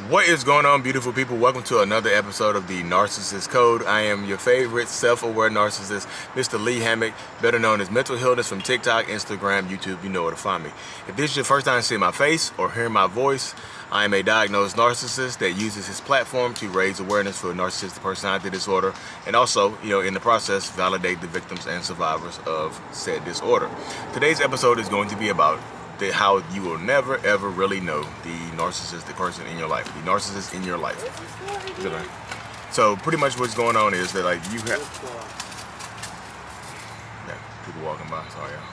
What is going on, beautiful people? Welcome to another episode of the Narcissist Code. I am your favorite self-aware narcissist, Mr. Lee Hammock, better known as Mental Healness from TikTok, Instagram, YouTube. You know where to find me. If this is your first time seeing my face or hearing my voice, I am a diagnosed narcissist that uses his platform to raise awareness for narcissistic personality disorder and also, in the process, validate the victims and survivors of said disorder. Today's episode is going to be about how you will never ever really know the narcissistic person in your life, the narcissist in your life. So pretty much what's going on is that you have people walking by. Sorry, y'all.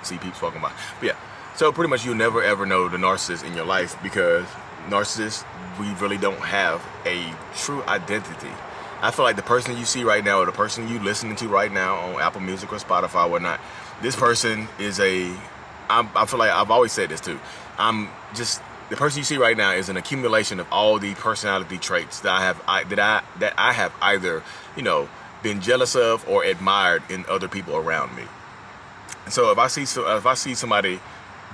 See peeps walking by. But yeah, so pretty much you'll never ever know the narcissist in your life because narcissists, we really don't have a true identity. I feel like the person you see right now or the person you listening to right now on Apple Music or Spotify or whatnot, this person is I feel like I've always said this too. The person you see right now is an accumulation of all the personality traits that I have either, been jealous of or admired in other people around me. And so if I see somebody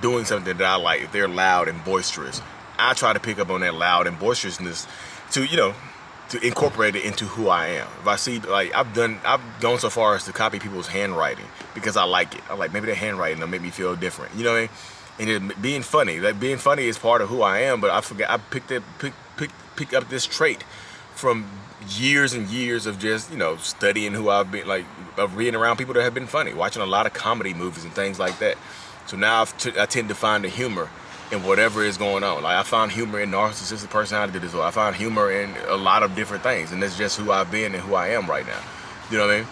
doing something that I like, if they're loud and boisterous, I try to pick up on that loud and boisterousness to incorporate it into who I am. If I see, I've gone so far as to copy people's handwriting because I like it. I like maybe their handwriting will make me feel different. You know what I mean? And being funny is part of who I am. But I picked up this trait from years and years of just studying who I've been, of reading around people that have been funny, watching a lot of comedy movies and things like that. So now I tend to find the humor in whatever is going on. I found humor in narcissistic personality disorder. I found humor in a lot of different things, and that's just who I've been and who I am right now. You know what I mean?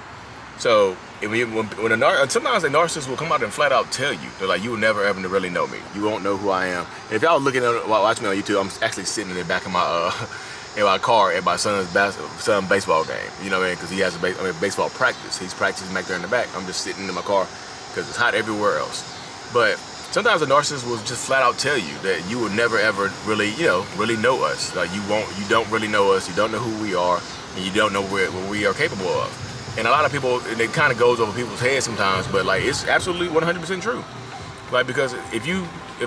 So sometimes a narcissist will come out and flat out tell you, they're like, you will never ever really know me. You won't know who I am. And if y'all looking at watching me on YouTube, I'm actually sitting in the back of my in my car at my son's baseball game. You know what I mean? Because he has a baseball practice. He's practicing back there in the back. I'm just sitting in my car because it's hot everywhere else. But sometimes a narcissist will just flat out tell you that you will never ever really know us. You don't really know us. You don't know who we are, and you don't know what we are capable of. And a lot of people, it kind of goes over people's heads sometimes, but it's absolutely 100% true. Because if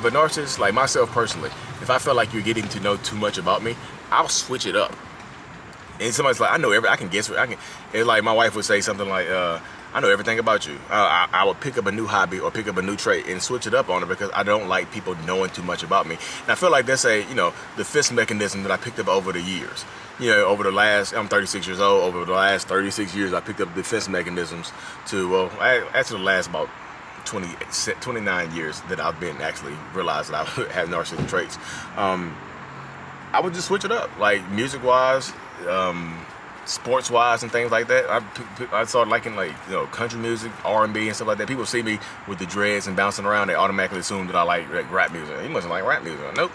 a narcissist, like myself personally, if I feel like you're getting to know too much about me, I'll switch it up. And somebody's like, I can guess. It's like my wife would say something like, I know everything about you. I would pick up a new hobby or pick up a new trait and switch it up on her because I don't like people knowing too much about me. And I feel like that's defense mechanism that I picked up over the years. I'm 36 years old. Over the last 36 years, I picked up defense mechanisms actually the last about 29 years that I've been actually realized that I have narcissistic traits. I would just switch it up, like music-wise, sports-wise, and things like that. I started liking country music, R&B, and stuff like that. People see me with the dreads and bouncing around, they automatically assume that I like rap music. He mustn't like rap music. Nope.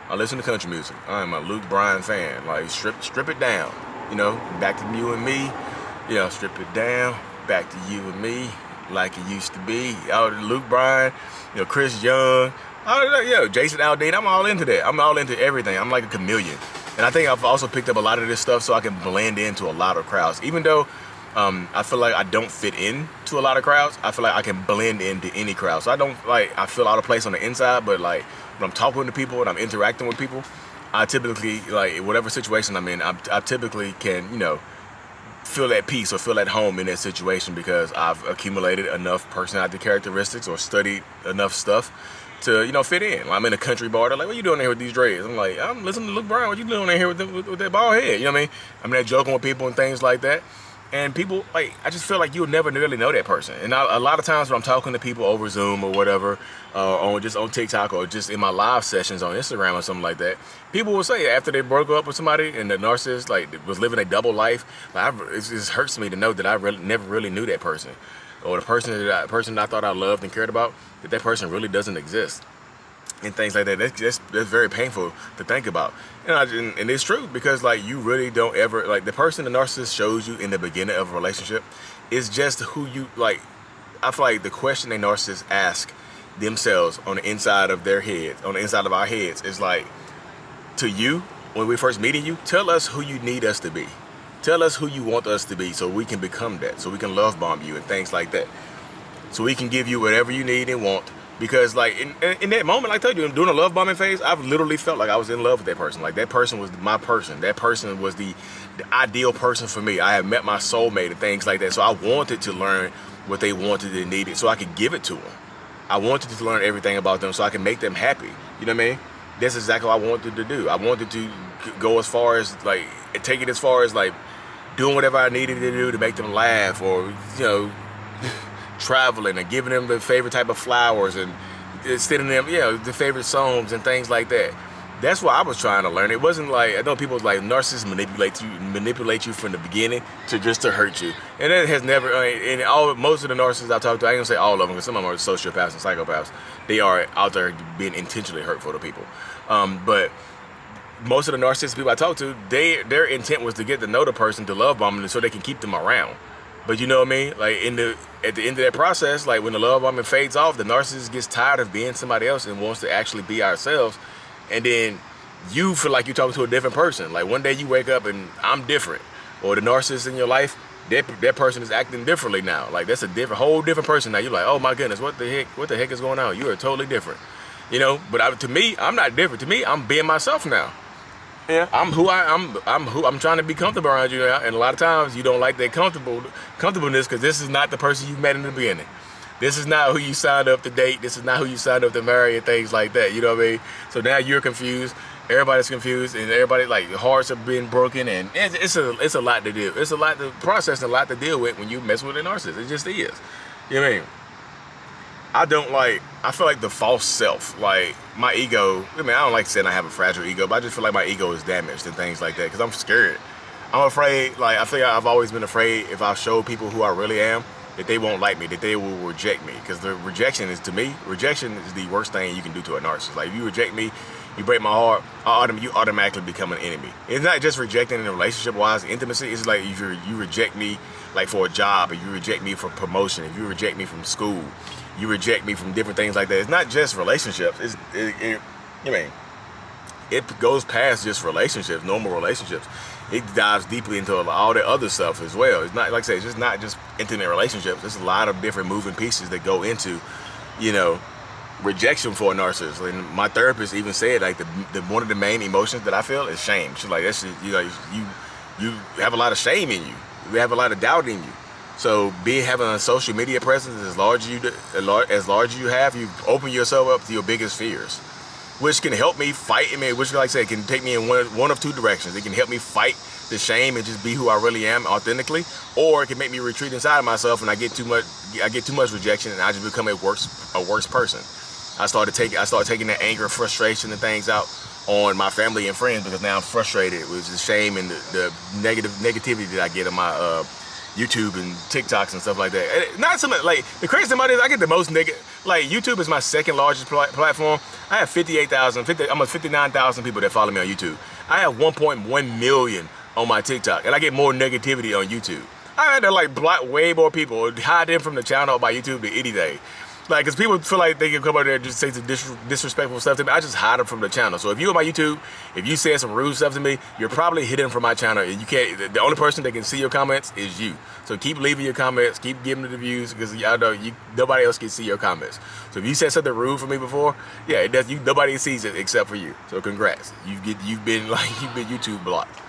I listen to country music. I'm a Luke Bryan fan. Strip it down. Back to you and me. Strip it down. Back to you and me, like it used to be. Luke Bryan, Chris Young, Jason Aldean. I'm all into that. I'm all into everything. I'm like a chameleon. And I think I've also picked up a lot of this stuff so I can blend into a lot of crowds. Even though I feel like I don't fit into a lot of crowds, I feel like I can blend into any crowd. So I feel out of place on the inside, but when I'm talking to people and I'm interacting with people, I typically, whatever situation I'm in, I typically can, feel at peace or feel at home in that situation because I've accumulated enough personality characteristics or studied enough stuff to, fit in. I'm in a country bar. They're like, what are you doing here with these dreads? I'm like, I'm listening to Luke Bryan. What you doing in here with that bald head? You know what I mean? I'm there joking with people and things like that. And people, I just feel like you'll never really know that person. And a lot of times when I'm talking to people over Zoom or whatever, on TikTok or just in my live sessions on Instagram or something like that, people will say after they broke up with somebody and the narcissist was living a double life, it just hurts me to know that I never really knew that person, or the person that I thought I loved and cared about, that person really doesn't exist. And things like that. That's very painful to think about. And it's true because you really don't ever, the person the narcissist shows you in the beginning of a relationship is just who you I feel like the question a narcissist asks themselves on the inside of their heads, on the inside of our heads, is to you, when we first meeting you, tell us who you need us to be. Tell us who you want us to be so we can become that, so we can love bomb you and things like that. So we can give you whatever you need and want, Because like in that moment, like I told you, during the love bombing phase, I've literally felt like I was in love with that person. Like that person was my person. That person was the ideal person for me. I had met my soulmate and things like that. So I wanted to learn what they wanted and needed so I could give it to them. I wanted to learn everything about them so I could make them happy. You know what I mean? That's exactly what I wanted to do. I wanted to go as far as like, take it as far as like doing whatever I needed to do to make them laugh, or, you know, traveling and giving them the favorite type of flowers and sending them, you know, the favorite songs and things like that. That's what I was trying to learn. It wasn't like, I know people like narcissists manipulate you from the beginning to just to hurt you. And that has never, most of the narcissists I talk to, I ain't gonna say all of them because some of them are sociopaths and psychopaths. They are out there being intentionally hurtful to people. But most of the narcissistic people I talk to, their intent was to get to know the person, to love bomb them so they can keep them around. But you know what I mean? Like at the end of that process, like when the love bombing fades off, the narcissist gets tired of being somebody else and wants to actually be ourselves. And then you feel like you're talking to a different person. Like one day you wake up and I'm different. Or the narcissist in your life, that person is acting differently now. Like that's a whole different person now. You're like, oh my goodness, what the heck is going on? You are totally different. You know, but to me, I'm not different. To me, I'm being myself now. Yeah, I'm I'm trying to be comfortable around you now, and a lot of times you don't like that comfortableness because this is not the person you met in the beginning. This is not who you signed up to date. This is not who you signed up to marry and things like that. You know what I mean? So now you're confused. Everybody's confused, and everybody like hearts are being broken, and it's a lot to do. It's a lot to process and a lot to deal with when you mess with a narcissist. It just is. You know what I mean? I feel like the false self, like my ego, I don't like saying I have a fragile ego, but I just feel like my ego is damaged and things like that because I'm scared. I'm afraid, like I feel like I've always been afraid if I show people who I really am, that they won't like me, that they will reject me. Because the rejection is, to me, rejection is the worst thing you can do to a narcissist. Like if you reject me, you break my heart, you automatically become an enemy. It's not just rejecting in a relationship-wise, intimacy. It's like if you reject me like for a job, if you reject me for promotion, if you reject me from school, you reject me from different things like that. It's not just relationships. It goes past just relationships, normal relationships. It dives deeply into all the other stuff as well. It's not, like I say, it's just not just intimate relationships. There's a lot of different moving pieces that go into, you know, rejection for a narcissist. And my therapist even said like one of the main emotions that I feel is shame. She's like, that's just, you know, you have a lot of shame in you. You have a lot of doubt in you. So having a social media presence as large as you have, you open yourself up to your biggest fears, which can help me fight. Which, like I said, can take me in one of two directions. It can help me fight the shame and just be who I really am authentically, or it can make me retreat inside of myself and I get too much rejection and I just become a worse person. I started taking that anger, frustration, and things out on my family and friends because now I'm frustrated with the shame and the negativity that I get on my YouTube and TikToks and stuff like that. Not so much, like, the crazy thing about it is I get the most like, YouTube is my second largest platform. I have almost 59,000 people that follow me on YouTube. I have 1.1 million on my TikTok, and I get more negativity on YouTube. I had to, like, block way more people or hide them from the channel by YouTube than anything. Like, because people feel like they can come over there and just say some disrespectful stuff to me. I just hide them from the channel. So if you're on my YouTube, if you say some rude stuff to me, you're probably hidden from my channel. And you can't. The only person that can see your comments is you. So keep leaving your comments, keep giving the views, because y'all know nobody else can see your comments. So if you said something rude for me before, yeah, it does. Nobody sees it except for you. So congrats. You've been YouTube blocked.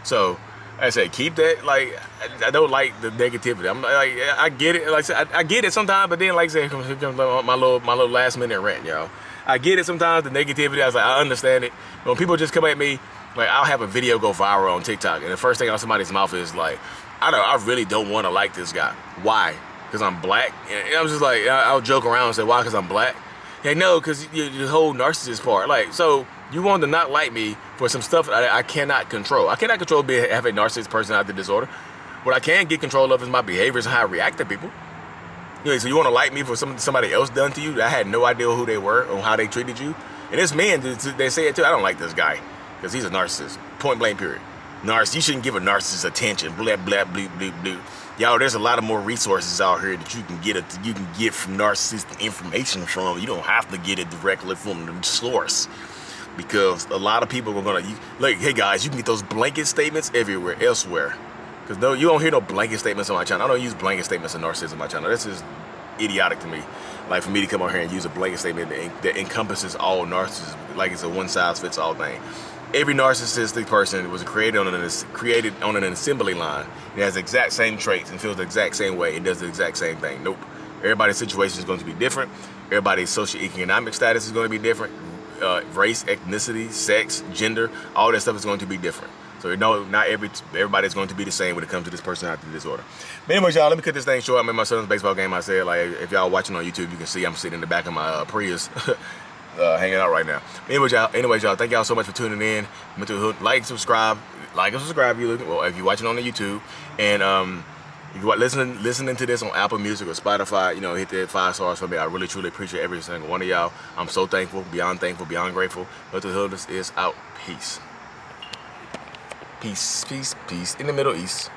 So I say, keep that. Like, I don't like the negativity. I'm like, I get it. Like I said, I get it sometimes, but then, like I said, here comes my little last minute rant, y'all. I get it sometimes, the negativity. I was like, I understand it. But when people just come at me, like, I'll have a video go viral on TikTok, and the first thing out of somebody's mouth is like, I really don't want to like this guy. Why? Because I'm black? And I was just like, I'll joke around and say, why? Because I'm black? Yeah, no, because the whole narcissist part. Like, so you want to not like me for some stuff I cannot control. I cannot control having a narcissistic personality disorder. What I can get control of is my behaviors and how I react to people. So you want to like me for somebody else done to you that I had no idea who they were or how they treated you? And it's men, they say it too. I don't like this guy because he's a narcissist. Point blank, period. You shouldn't give a narcissist attention. Blah, blah, blah, blah, blah. Y'all, there's a lot of more resources out here that you can get from narcissistic information from. You don't have to get it directly from the source. Because a lot of people are gonna, like, hey guys, you can get those blanket statements everywhere, elsewhere. Because no, you don't hear no blanket statements on my channel. I don't use blanket statements of narcissism on my channel. This is idiotic to me. like for me to come out here and use a blanket statement that encompasses all narcissists, like it's a one-size-fits-all thing. Every narcissistic person was created on an assembly line. It has the exact same traits and feels the exact same way and does the exact same thing. Nope. Everybody's situation is going to be different. Everybody's socioeconomic status is going to be different. Race, ethnicity, sex, gender, all that stuff is going to be different. So not everybody's going to be the same when it comes to this personality disorder. But anyways, y'all, let me cut this thing short. I'm in my son's baseball game. I said, like, if y'all watching on YouTube, you can see I'm sitting in the back of my Prius. Hanging out right now. Anyways, y'all, thank y'all so much for tuning in. Like, subscribe, if you're watching on the YouTube, and if you're listening to this on Apple Music or Spotify, you know, hit that 5 stars for me. I really truly appreciate every single one of y'all. I'm so thankful, beyond grateful. Mental Hood is out. Peace. Peace, peace, peace in the Middle East.